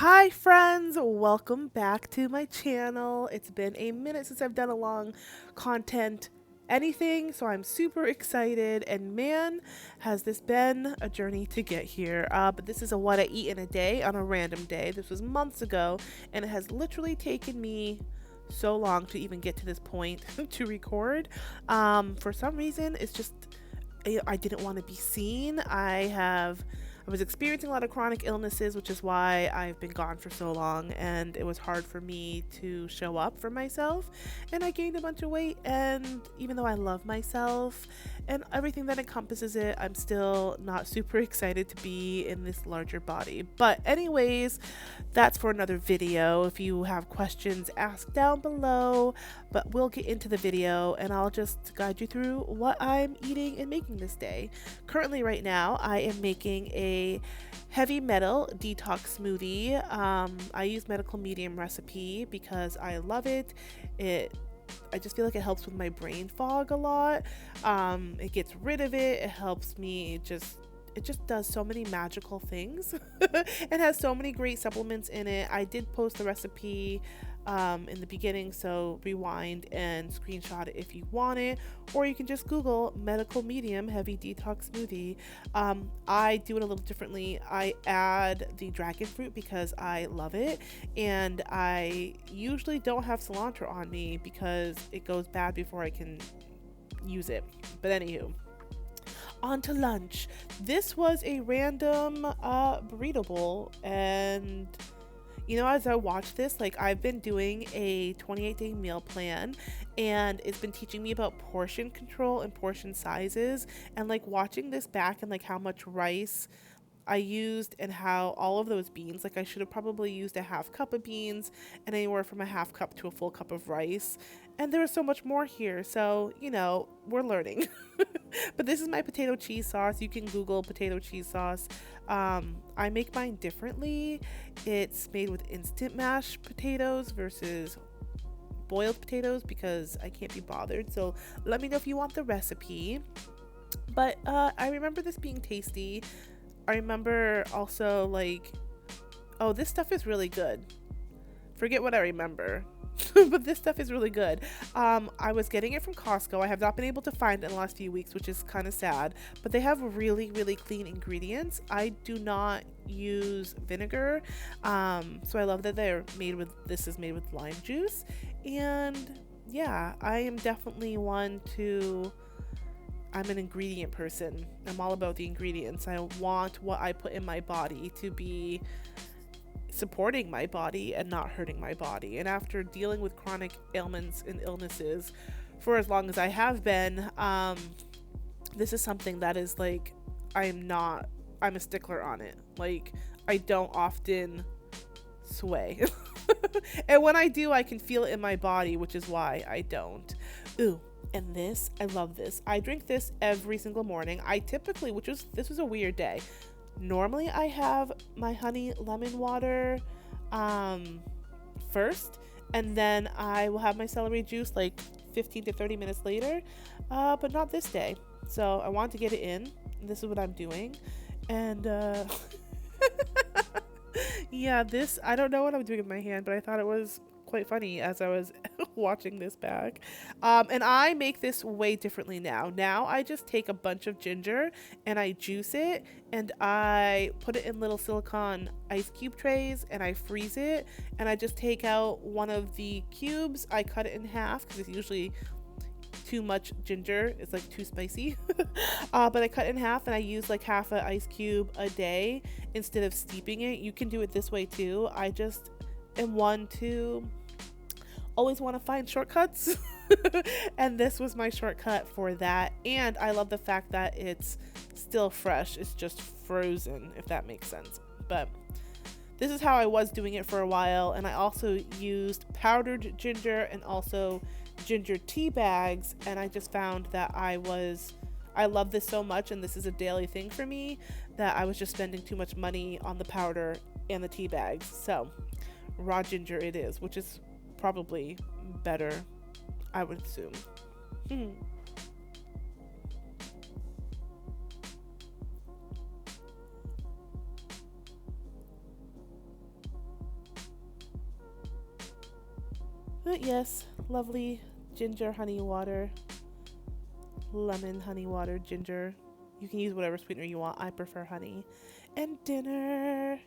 Hi friends, welcome back to my channel. It's been a minute since I've done a long content anything, so I'm super excited, and man, has this been a journey to get here. But this is a what I eat in a day on a random day. This was months ago, and it has literally taken me so long to even get to this point to record. For some reason, it's just I didn't want to be seen. I was experiencing a lot of chronic illnesses, which is why I've been gone for so long, and it was hard for me to show up for myself. And I gained a bunch of weight, and even though I love myself and everything that encompasses it, I'm still not super excited to be in this larger body. But anyways, that's for another video. If you have questions, ask down below, but we'll get into the video and I'll just guide you through what I'm eating and making this day. Currently right now I am making a heavy metal detox smoothie. I use medical medium recipe because I love it. I just feel like it helps with my brain fog a lot. It gets rid of it. It helps me it just does so many magical things. It has so many great supplements in it. I did post the recipe in the beginning, so rewind and screenshot it if you want it, or you can just Google medical medium heavy detox smoothie. I do it a little differently. I add the dragon fruit because I love it, and I usually don't have cilantro on me because it goes bad before I can use it. But anywho, on to lunch. This was a random burrito bowl, and as I watch this, like, I've been doing a 28-day meal plan, and it's been teaching me about portion control and portion sizes, and like watching this back and like how much rice I used and how all of those beans, like I should have probably used a half cup of beans and anywhere from a half cup to a full cup of rice. And there was so much more here. So, we're learning. But this is my potato cheese sauce. You can Google potato cheese sauce. I make mine differently. It's made with instant mashed potatoes versus boiled potatoes because I can't be bothered. So let me know if you want the recipe. But I remember this being tasty. I remember also like, oh, this stuff is really good. Forget what I remember. But this stuff is really good. I was getting it from Costco. I have not been able to find it in the last few weeks, which is kind of sad. But they have really, really clean ingredients. I do not use vinegar. So I love that this is made with lime juice. And yeah, I am definitely I'm an ingredient person. I'm all about the ingredients. I want what I put in my body to be supporting my body and not hurting my body. And after dealing with chronic ailments and illnesses for as long as I have been, this is something that is like, I'm a stickler on it. Like, I don't often sway. And when I do, I can feel it in my body, which is why I don't. Ooh. And I love this. I drink this every single morning. This was a weird day. Normally I have my honey lemon water first, and then I will have my celery juice like 15 to 30 minutes later, but not this day. So I want to get it in. This is what I'm doing. And yeah, I don't know what I'm doing with my hand, but I thought it was quite funny as I was watching this back. And I make this way differently now. Now I just take a bunch of ginger and I juice it, and I put it in little silicone ice cube trays and I freeze it, and I just take out one of the cubes. I cut it in half because it's usually too much ginger. It's like too spicy. But I cut it in half and I use like half an ice cube a day instead of steeping it. You can do it this way too. I just am one to always want to find shortcuts. And this was my shortcut for that. And I love the fact that it's still fresh. It's just frozen, if that makes sense. But this is how I was doing it for a while. And I also used powdered ginger and also ginger tea bags. And I just found that I love this so much, and this is a daily thing for me, that I was just spending too much money on the powder and the tea bags. So raw ginger it is, which is probably better, I would assume. But yes, lovely ginger honey water, lemon honey water, ginger. You can use whatever sweetener you want. I prefer honey. And dinner.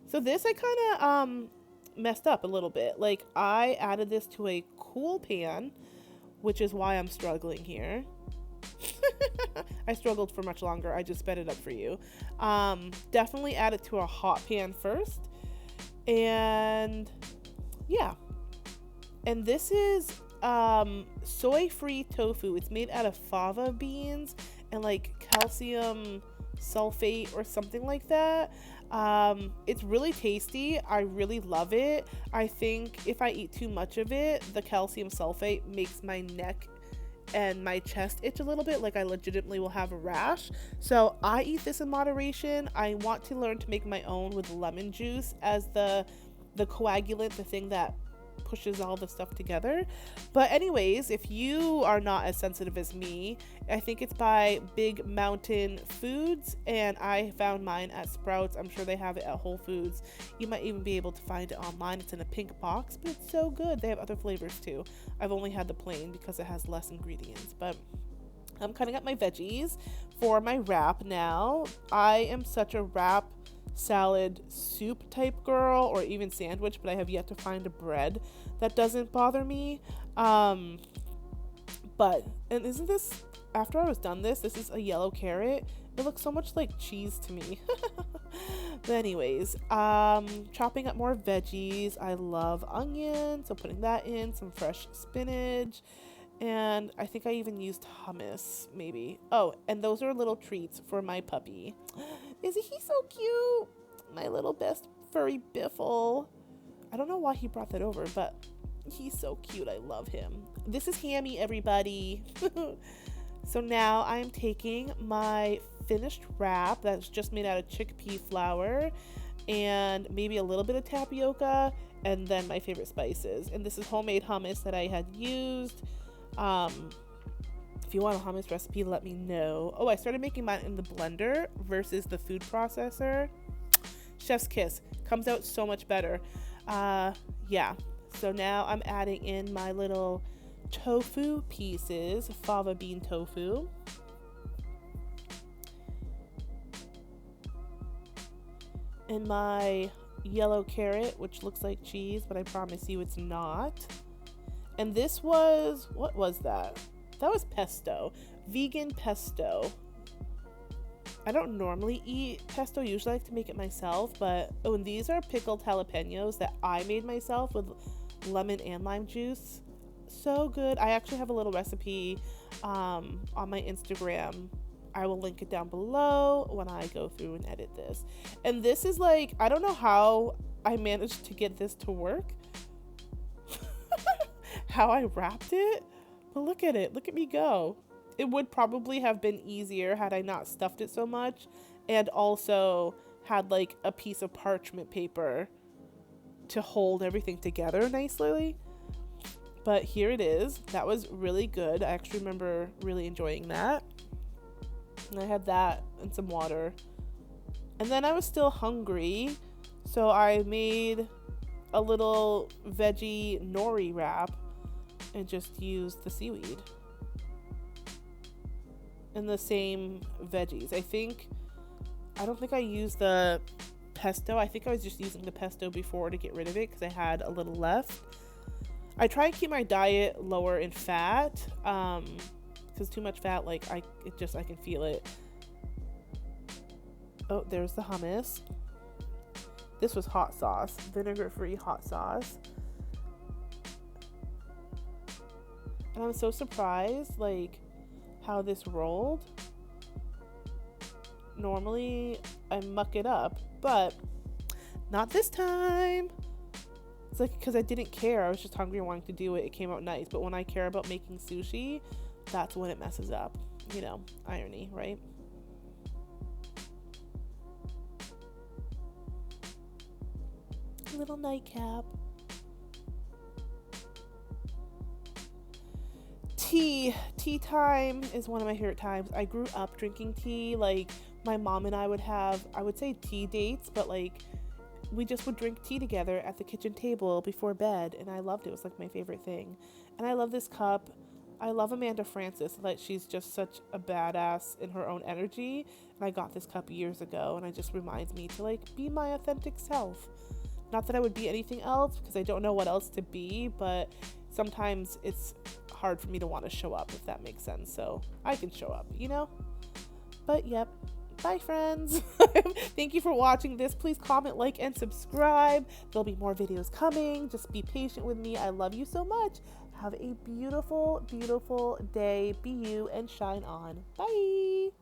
So this I kind of messed up a little bit. Like I added this to a cool pan, which is why I'm struggling here. I struggled for much longer. I just sped it up for you. Definitely add it to a hot pan first. And yeah. And this is soy-free tofu. It's made out of fava beans and like calcium sulfate or something like that. It's really tasty. I really love it. I think if I eat too much of it, the calcium sulfate makes my neck and my chest itch a little bit, like I legitimately will have a rash. So I eat this in moderation. I want to learn to make my own with lemon juice as the coagulant, the thing that pushes all the stuff together. But anyways, if you are not as sensitive as me, I think it's by Big Mountain Foods, and I found mine at Sprouts. I'm sure they have it at Whole Foods. You might even be able to find it online. It's in a pink box, but it's so good. They have other flavors too. I've only had the plain because it has less ingredients. But I'm cutting up my veggies for my wrap now. I am such a wrap salad soup type girl, or even sandwich, but I have yet to find a bread that doesn't bother me. And isn't this, after I was done this is a yellow carrot. It looks so much like cheese to me. But anyways, chopping up more veggies. I love onion, so putting that in, some fresh spinach, and I think I even used hummus, maybe. Oh, and those are little treats for my puppy. Isn't he so cute? My little best furry biffle. I don't know why he brought that over, but he's so cute. I love him. This is Hammy, everybody. So now I'm taking my finished wrap that's just made out of chickpea flour and maybe a little bit of tapioca and then my favorite spices. And this is homemade hummus that I had used. If you want a hummus recipe, let me know. Oh, I started making mine in the blender versus the food processor. Chef's kiss. Comes out so much better. Yeah. So now I'm adding in my little tofu pieces, fava bean tofu. And my yellow carrot, which looks like cheese, but I promise you it's not. And this was, what was that? That was pesto, vegan pesto. I don't normally eat pesto, usually I like to make it myself, but oh, and these are pickled jalapenos that I made myself with lemon and lime juice. So good. I actually have a little recipe on my Instagram. I will link it down below when I go through and edit this. And this is like, I don't know how I managed to get this to work. How I wrapped it. But look at it. Look at me go. It would probably have been easier had I not stuffed it so much and also had like a piece of parchment paper to hold everything together nicely. But here it is. That was really good. I actually remember really enjoying that. And I had that and some water. And then I was still hungry, so I made a little veggie nori wrap and just used the seaweed and the same veggies. I don't think I used the pesto. I think I was just using the pesto before to get rid of it because I had a little left. I try and keep my diet lower in fat because too much fat, like I can feel it. Oh, there's the hummus. This was hot sauce, vinegar-free hot sauce. And I'm so surprised, like, how this rolled. Normally, I muck it up, but not this time. It's like, because I didn't care. I was just hungry and wanting to do it. It came out nice. But when I care about making sushi, that's when it messes up. You know, irony, right? Little nightcap. Tea time is one of my favorite times. I grew up drinking tea. Like, my mom and I would have, I would say tea dates, but like we just would drink tea together at the kitchen table before bed, and I loved it. It was like my favorite thing. And I love this cup. I love Amanda Francis. Like, she's just such a badass in her own energy. And I got this cup years ago, and it just reminds me to like be my authentic self. Not that I would be anything else, because I don't know what else to be, but sometimes it's hard for me to want to show up, if that makes sense. So I can show up, you know? But yep. Bye, friends. Thank you for watching this. Please comment, like, and subscribe. There'll be more videos coming. Just be patient with me. I love you so much. Have a beautiful, beautiful day. Be you and shine on. Bye.